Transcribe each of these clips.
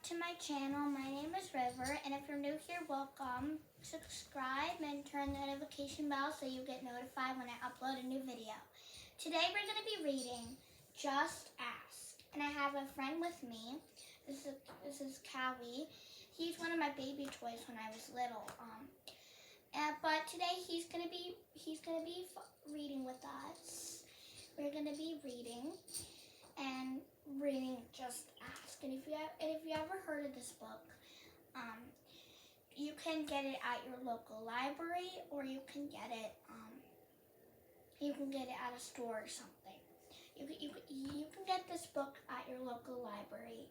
to my channel. My name is River, and if you're new here, welcome. Subscribe and turn the notification bell so you get notified when I upload a new video. Today we're going to be reading Just Ask, and I have a friend with me. This is Cowie. He's one of my baby toys when I was little. But today he's gonna be reading with us. We're gonna be reading Just Ask. And if you ever heard of this book, you can get it at your local library, or you can get it at a store or something. You can get this book at your local library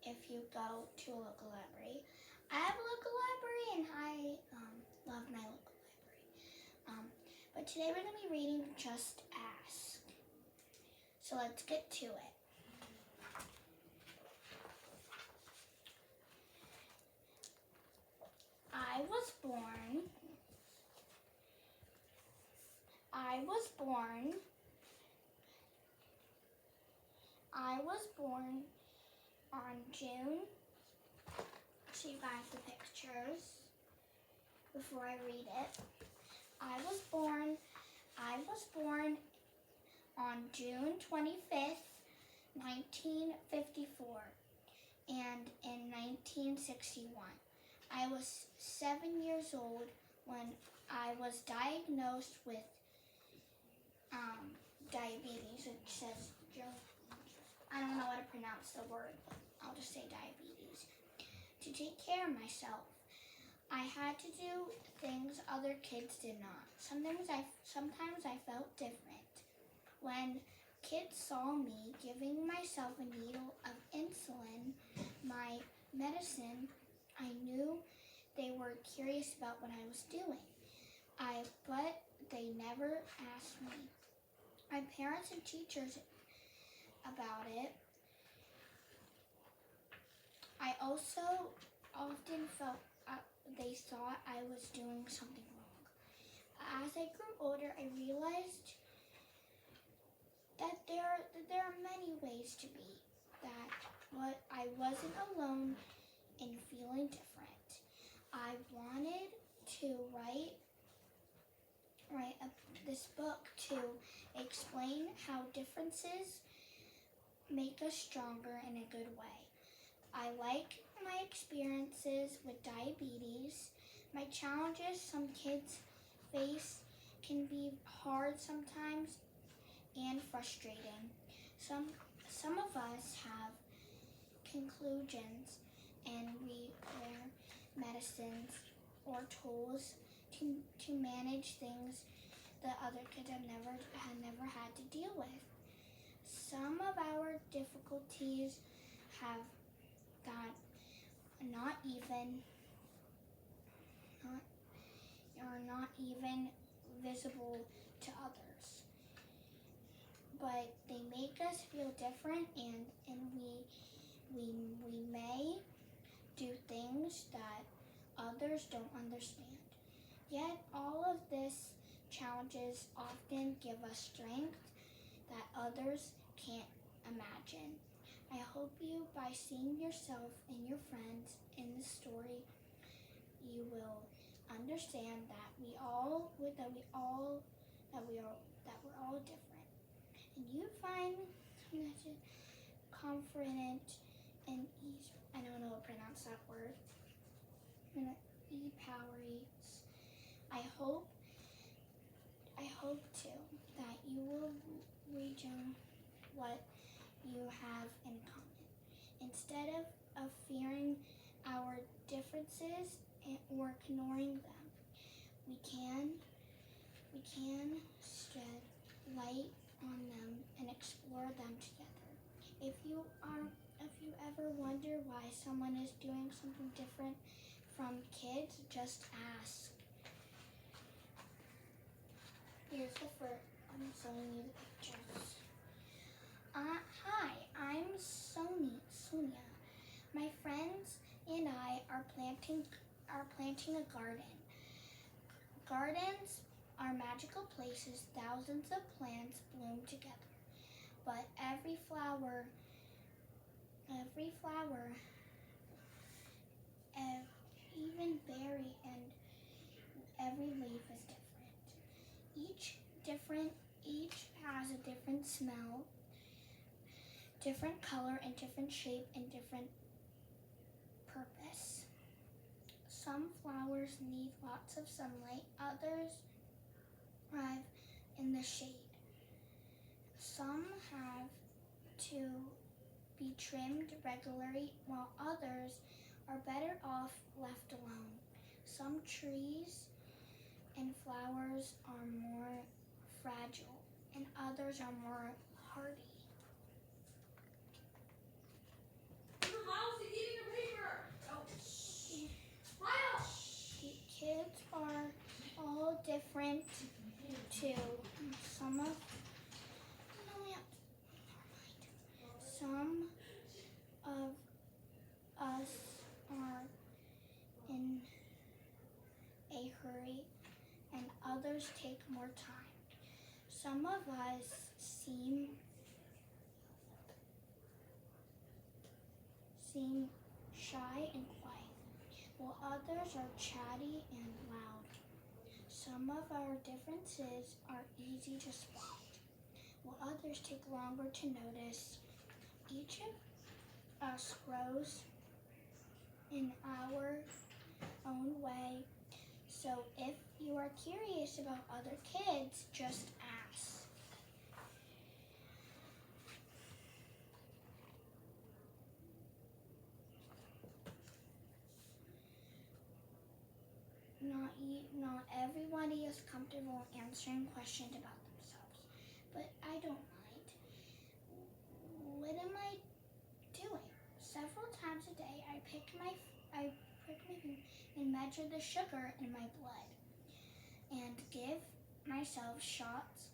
if you go to a local library. I have a local library, and I love my local library. But today we're going to be reading Just Ask. So let's get to it. I was born on June. Show you guys the pictures before I read it. I was born on June 25th, 1954, and in 1961. I was 7 years old when I was diagnosed with diabetes. It says, I don't know how to pronounce the word, but I'll just say diabetes. To take care of myself, I had to do things other kids did not. Sometimes I felt different. When kids saw me giving myself a needle of insulin, my medicine, I knew they were curious about what I was doing. But they never asked me. My parents and teachers about it. I also often felt they thought I was doing something wrong. As I grew older, I realized that there are many ways to be. But I wasn't alone in feeling different. I wanted to write this book to explain how differences make us stronger in a good way. I like my experiences with diabetes. My challenges some kids face can be hard sometimes and frustrating. Some of us have conclusions, and we wear medicines or tools to manage things that other kids have never had to deal with. Some of our difficulties are not even visible to others, but they make us feel different, and we may do things that others don't understand. Yet all of these challenges often give us strength that others can't imagine. I hope by seeing yourself and your friends in the story, you will understand that we're all different, and you find confident and ease. I don't know how to pronounce that word. E-powerates. I hope too that you will reach what you have in common. Instead of fearing our differences or ignoring them, we can shed light on them and explore them together. If you ever wonder why someone is doing something different from kids, just ask. Here's the first. I'm showing you the pictures. Hi, I'm Sonia. My friends and I are planting a garden. Gardens are magical places. Thousands of plants bloom together, but every flower and berry, and every leaf is different. Each has a different smell, different color, and different shape, and different purpose. Some flowers need lots of sunlight, others thrive in the shade. Some have to be trimmed regularly, while others are better off left alone. Some trees and flowers are more fragile, and others are more hardy. Miles is eating a paper. Kids are all different too. Some of us are in a hurry, and others take more time. Some of us seem shy and quiet, while others are chatty and loud. Some of our differences are easy to spot, while others take longer to notice. Each of us grows in our own way, so if you are curious about other kids, just ask. Not everybody is comfortable answering questions about themselves, but I don't mind. What am I doing? Several times a day, I prick my finger and measure the sugar in my blood, and give myself shots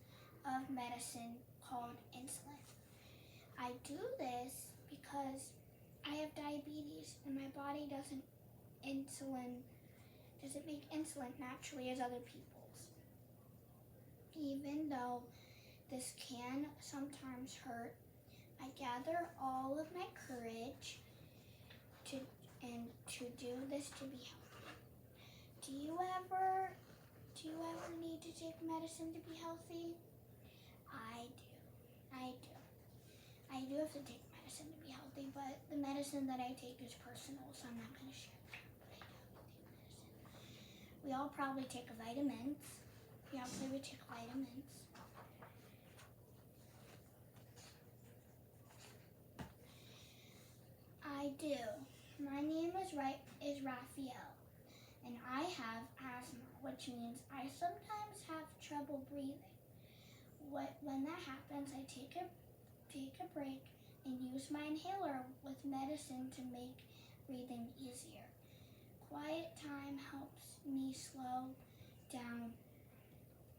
of medicine called insulin. I do this because I have diabetes, and my body doesn't make insulin naturally as other people's. Even though this can sometimes hurt, I gather all of my courage to do this to be healthy. Do you ever need to take medicine to be healthy? I do have to take medicine to be healthy, but the medicine that I take is personal, so I'm not going to share that. But I do have to take medicine. We all probably take vitamins. I do. My name is Raphael, and I have asthma, which means I sometimes have trouble breathing. When that happens, I take a break and use my inhaler with medicine to make breathing easier. Quiet time helps me slow down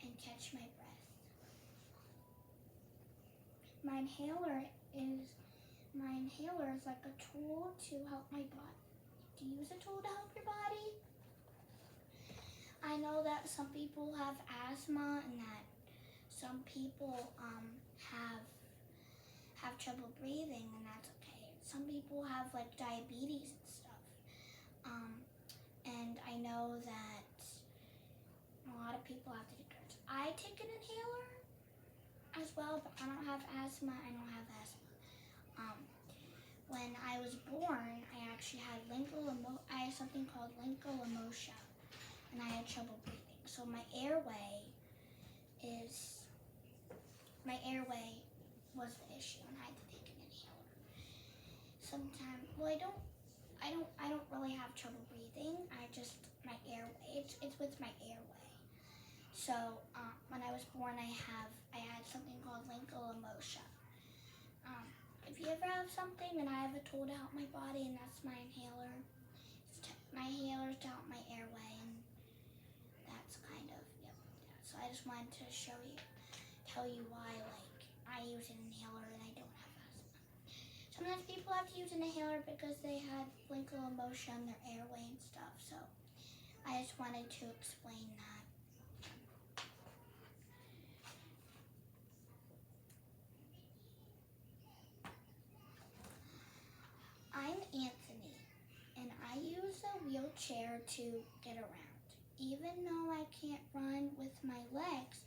and catch my breath. My inhaler is like a tool to help my body. Do you use a tool to help your body? I know that some people have asthma and that some people have trouble breathing, and that's okay. Some people have like diabetes and stuff. And I know that a lot of people have to take drugs. I take an inhaler as well, but I don't have asthma. When I was born, I actually had something called lingulomotia, and I had trouble breathing. So my airway was the issue, and I had to take an inhaler. Sometimes, I don't really have trouble breathing. My airway. It's with my airway. So when I was born, I had something called lingulomotia. If you ever have something, and I have a tool to help my body, and that's my inhaler. My inhaler is to help my airway, and that's kind of, yep. Yeah. So I just wanted to tell you why, I use an inhaler and I don't have asthma. Sometimes people have to use an inhaler because they had lingulomotia in their airway and stuff, so I just wanted to explain that. I'm Anthony, and I use a wheelchair wheelchair to get around. Even though I can't run with my legs,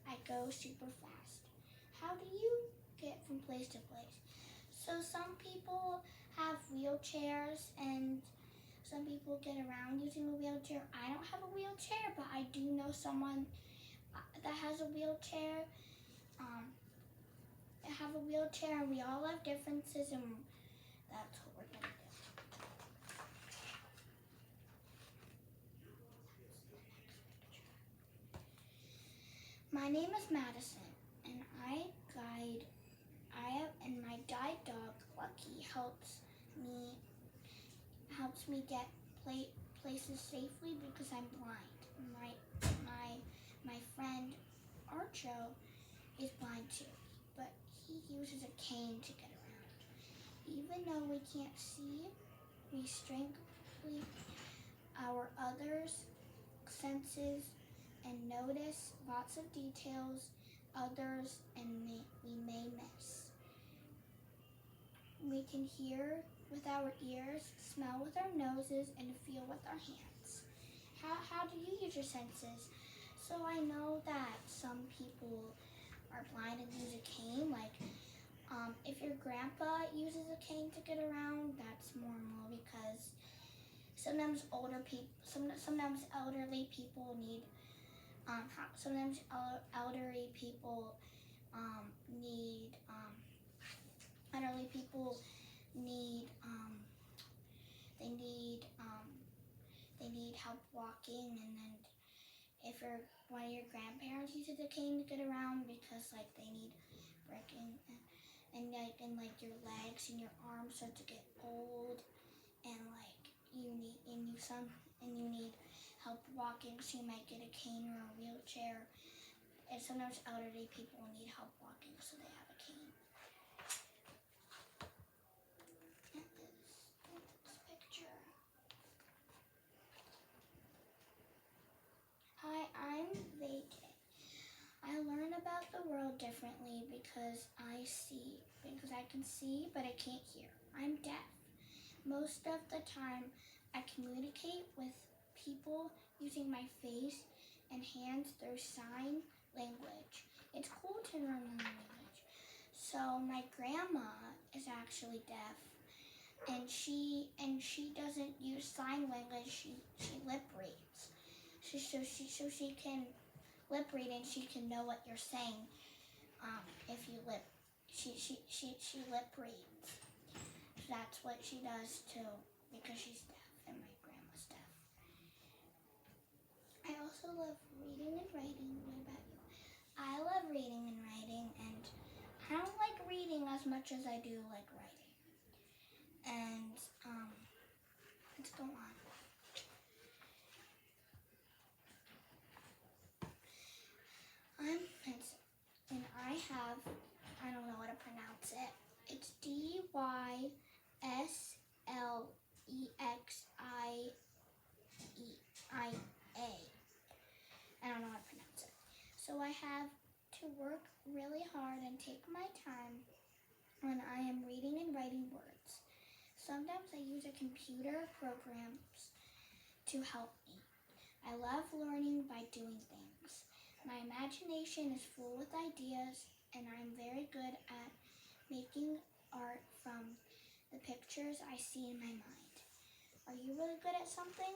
I go super fast. How do you get from place to place? So some people have wheelchairs and some people get around using a wheelchair. I don't have a wheelchair, but I do know someone that has a wheelchair. And we all have differences, and that's what we're going to do. My name is Madison, and my guide dog Lucky helps me get places safely because I'm blind. My friend Archo is blind too, but he uses a cane to get around. Even though we can't see, we strengthen our others' senses and notice lots of details others we may miss. We can hear with our ears, smell with our noses, and feel with our hands. How do you use your senses? So I know that some people are blind and use a cane. Like if your grandpa uses a cane to get around, that's normal because sometimes elderly people need sometimes elderly people need they need help walking, and then if one of your grandparents uses a cane to get around because like they need breaking and your legs and your arms start to get old, and you need help walking, so you might get a cane or a wheelchair. And sometimes elderly people need help walking, so they have a cane. And this picture. Hi, I'm Vacay. I learn about the world differently because I can see, but I can't hear. I'm deaf. Most of the time, I communicate with people using my face and hands through sign language. It's cool to learn a language. So my grandma is actually deaf, and she doesn't use sign language. She lip reads. So she can lip read and she can know what you're saying. If you lip, she lip reads. That's what she does too, because she's deaf and my grandma's deaf. I also love reading and writing. What about you? I love reading and writing, and I don't like reading as much as I do like writing. And let's go on. I'm Vincent, and I don't know how to pronounce it. It's Dyslexiae. I don't know how to pronounce it. So I have to work really hard and take my time when I am reading and writing words. Sometimes I use a computer programs to help me. I love learning by doing things. My imagination is full with ideas, and I'm very good at making art from the pictures I see in my mind. Are you really good at something?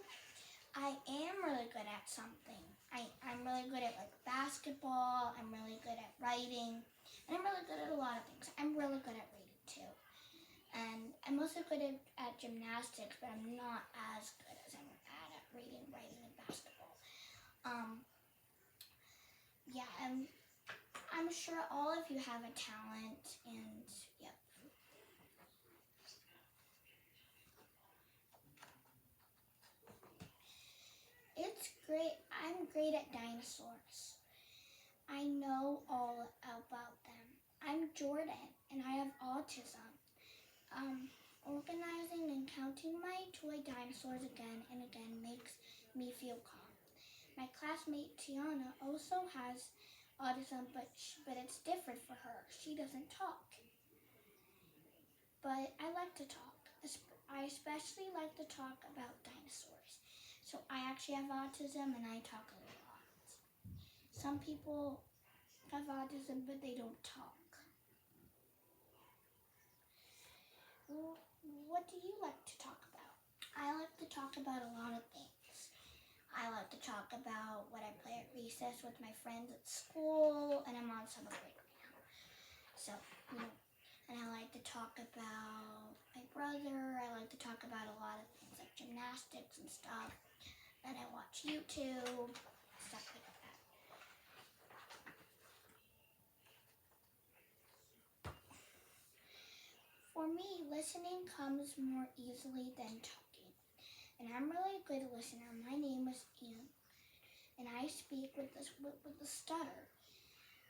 I am really good at something. I'm really good at basketball, I'm really good at writing, and I'm really good at a lot of things. I'm really good at reading too. And I'm also good at gymnastics, but I'm not as good as I'm at reading, writing, and basketball. I'm sure all of you have a talent, and yep. It's great. I'm great at dinosaurs. I know all about them. I'm Jordan, and I have autism. Organizing and counting my toy dinosaurs again and again makes me feel calm. My classmate Tiana also has autism, but it's different for her. She doesn't talk. But I like to talk. I especially like to talk about dinosaurs. So I actually have autism and I talk a lot. Some people have autism but they don't talk. Well, what do you like to talk about? I like to talk about a lot of things. I like to talk about what I play at recess with my friends at school, and I'm on summer break right now. So, and I like to talk about my brother. I like to talk about a lot of things like gymnastics and stuff. And I watch YouTube, stuff like that. For me, listening comes more easily than talking. And I'm really a good listener. My name is Ian, and I speak with a stutter.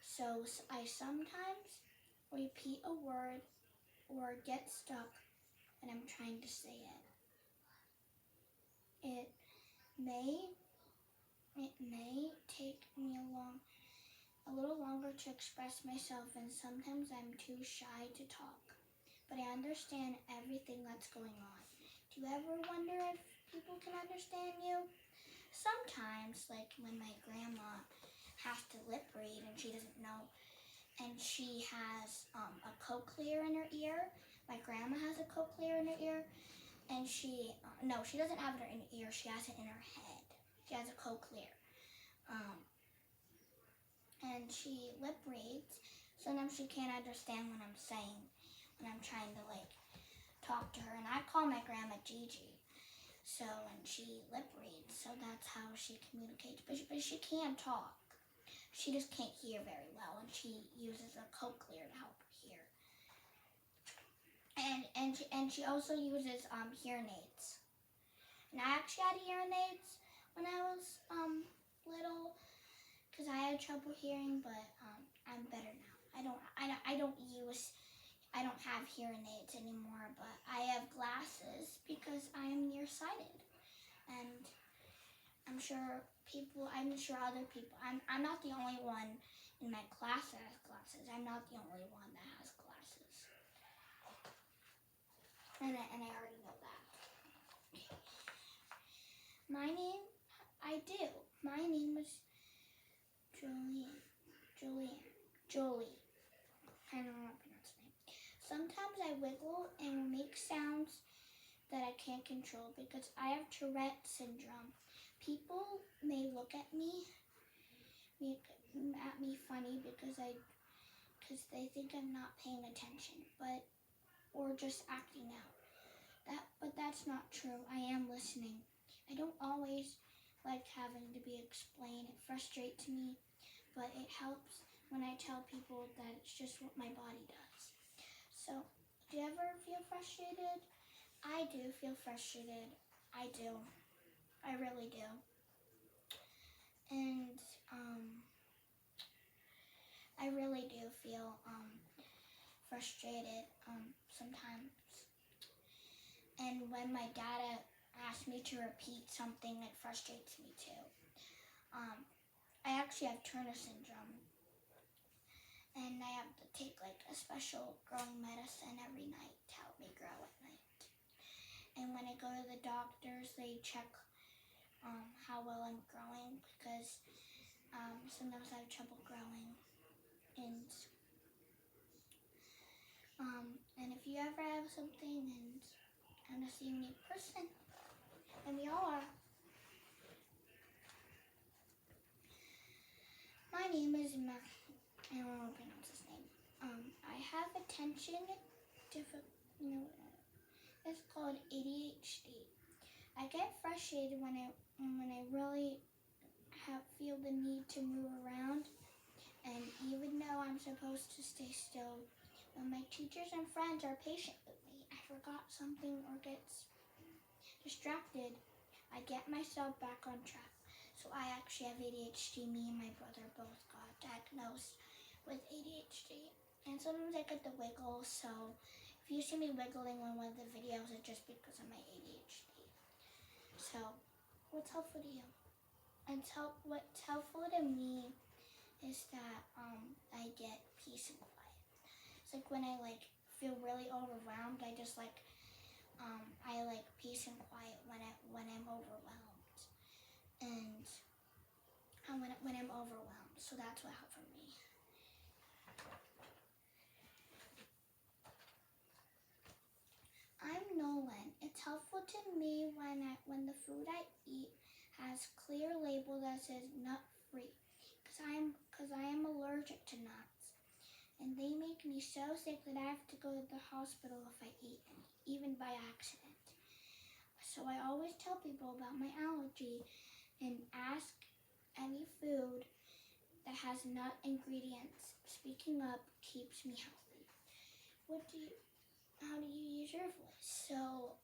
So I sometimes repeat a word or get stuck when I'm trying to say it. It may take me a little longer to express myself, and sometimes I'm too shy to talk. But I understand everything that's going on. Do you ever wonder if people can understand you? Sometimes, like when my grandma has to lip read and she doesn't know, and she has a cochlear in her ear. My grandma has a cochlear in her ear, and she doesn't have it in her ear. She has it in her head. She has a cochlear, and she lip reads. Sometimes she can't understand what I'm saying when I'm trying to talk to her, and I call my grandma Gigi. So, and she lip reads, so that's how she communicates. But she can talk. She just can't hear very well, and she uses a cochlear to help her hear. And she also uses hearing aids. And I actually had hearing aids when I was little, because I had trouble hearing, but I'm better now. I don't have hearing aids anymore, but I have glasses because I am nearsighted. And I'm sure other people, I'm not the only one in my class that has glasses. I'm not the only one that has glasses. And I already know that. My name is Jolie. I don't know how to pronounce her name. Sometimes I wiggle and make sounds that I can't control because I have Tourette syndrome. People may look at me funny because they think I'm not paying attention, or just acting out. But that's not true. I am listening. I don't always like having to be explained. It frustrates me, but it helps when I tell people that it's just what my body does. So, do you ever feel frustrated? I do feel frustrated. I do. I really do. And I really do feel frustrated sometimes. And when my dad asks me to repeat something, it frustrates me too. I actually have Turner syndrome, and I have to take a special growing medicine every night to help me grow at night. And when I go to the doctors, they check how well I'm growing because sometimes I have trouble growing. And if you ever have something and want to see a new person, and we all are. My name is I don't know how to pronounce his name. I have attention it's called ADHD. I get frustrated when I really feel the need to move around, and even though I'm supposed to stay still, when my teachers and friends are patient with me, I forgot something or get distracted, I get myself back on track. So I actually have ADHD. Me and my brother both got diagnosed with ADHD. And sometimes I get the wiggles, so if you see me wiggling on one of the videos, it's just because of my ADHD. So, what's helpful to you? What's helpful to me is that I get peace and quiet. It's like when I feel really overwhelmed, I just I like peace and quiet when I'm overwhelmed, and when I'm overwhelmed. So that's what helped for me. I'm Nolan. It's helpful to me when the food I eat has clear label that says nut free, because I am allergic to nuts, and they make me so sick that I have to go to the hospital if I eat any, even by accident. So I always tell people about my allergy and ask any food that has nut ingredients. Speaking up keeps me healthy. How do you use your voice? So,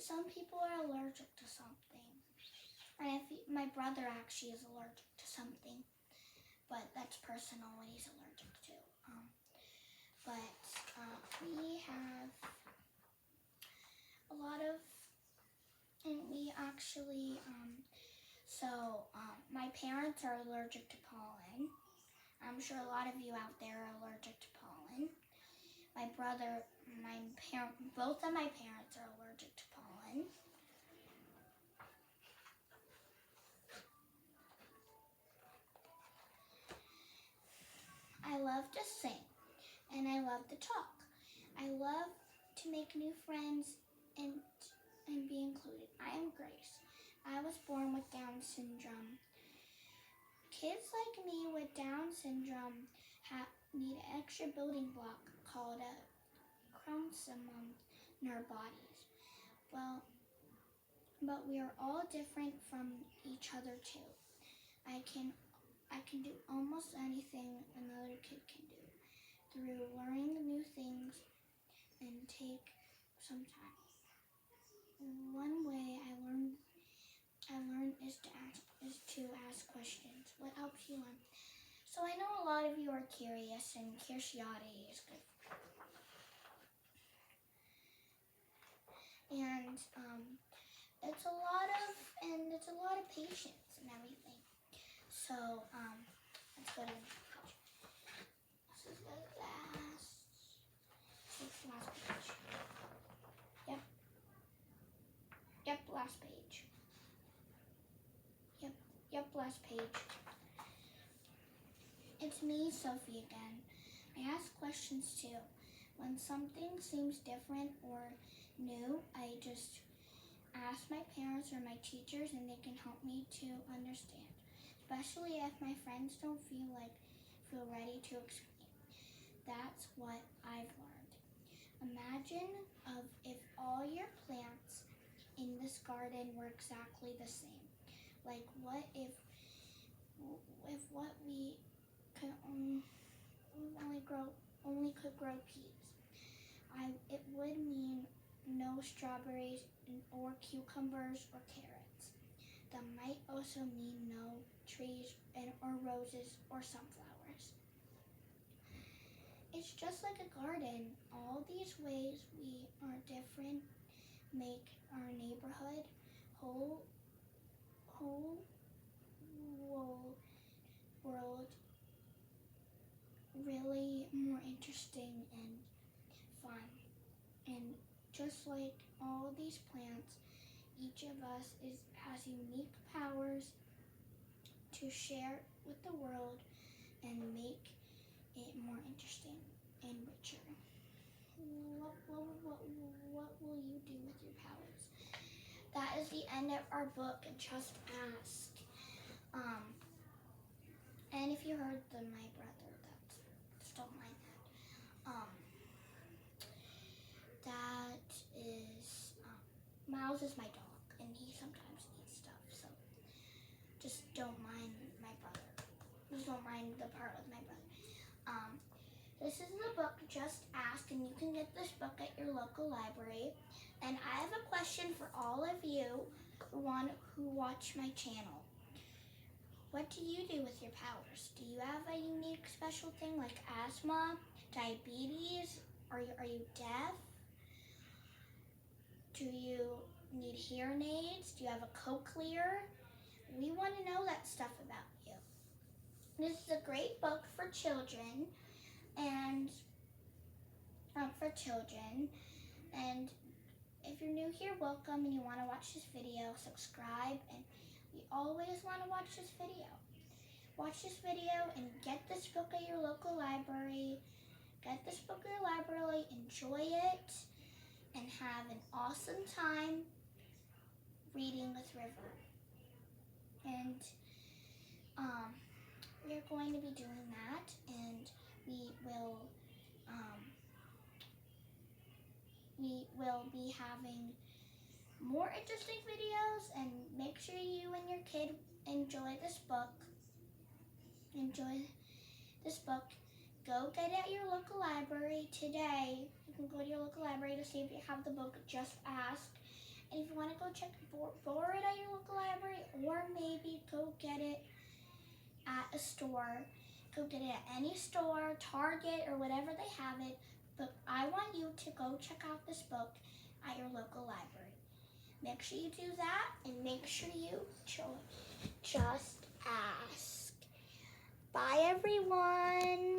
some people are allergic to something. And my brother actually is allergic to something, but that's personal what he's allergic to. We have a lot of, and we actually, my parents are allergic to pollen. I'm sure a lot of you out there are allergic to pollen. Both of my parents are allergic to pollen. I love to sing, and I love to talk. I love to make new friends and be included. I am Grace. I was born with Down syndrome. Kids like me with Down syndrome need an extra building block called a chromosome in our bodies. But we are all different from each other too. I can do almost anything another kid can do through learning new things and take some time. One way I learn is to ask questions. What helps you learn? So I know a lot of you are curious, and curiosity is good. And it's a lot of patience and everything. So let's go to the next page. This is the last page. Yep, last page. Yep, last page. It's me, Sophie, again. I ask questions too. When something seems different or new, I just ask my parents or my teachers, and they can help me to understand, especially if my friends don't feel ready to explain. That's what I've learned. Imagine if all your plants in this garden were exactly the same. Like, what if what we could only could grow peas? It would mean no strawberries or cucumbers or carrots. That might also mean no trees or roses or sunflowers. It's just like a garden. All these ways we are different make our neighborhood whole world really more interesting and fun. And just like all these plants, each of us has unique powers to share with the world and make it more interesting and richer. What will you do with your powers? That is the end of our book, Just Ask. And if you heard my brother, just don't mind that. That is, Miles is my dog, and he sometimes eats stuff, so just don't mind my brother. Just don't mind the part with my brother. This is the book, Just Ask, and you can get this book at your local library. And I have a question for all of you who watch my channel. What do you do with your powers? Do you have a unique special thing like asthma, diabetes? Are you deaf? Do you need hearing aids? Do you have a cochlear? We want to know that stuff about you. This is a great book for children, and for children. And if you're new here, welcome, and you want to watch this video, subscribe, and we always want to watch this video. Watch this video and get this book at your local library. Get this book at your library, enjoy it, and have an awesome time reading with River. And we're going to be doing that, and we will be having more interesting videos, and make sure you and your kid enjoy this book. Go get it at your local library today. You can go to your local library to see if you have the book. Just ask. And if you want to go check for it at your local library, or maybe go get it at a store, go get it at any store, Target, or whatever they have it. But I want you to go check out this book at your local library. Make sure you do that, and make sure you just ask. Bye, everyone.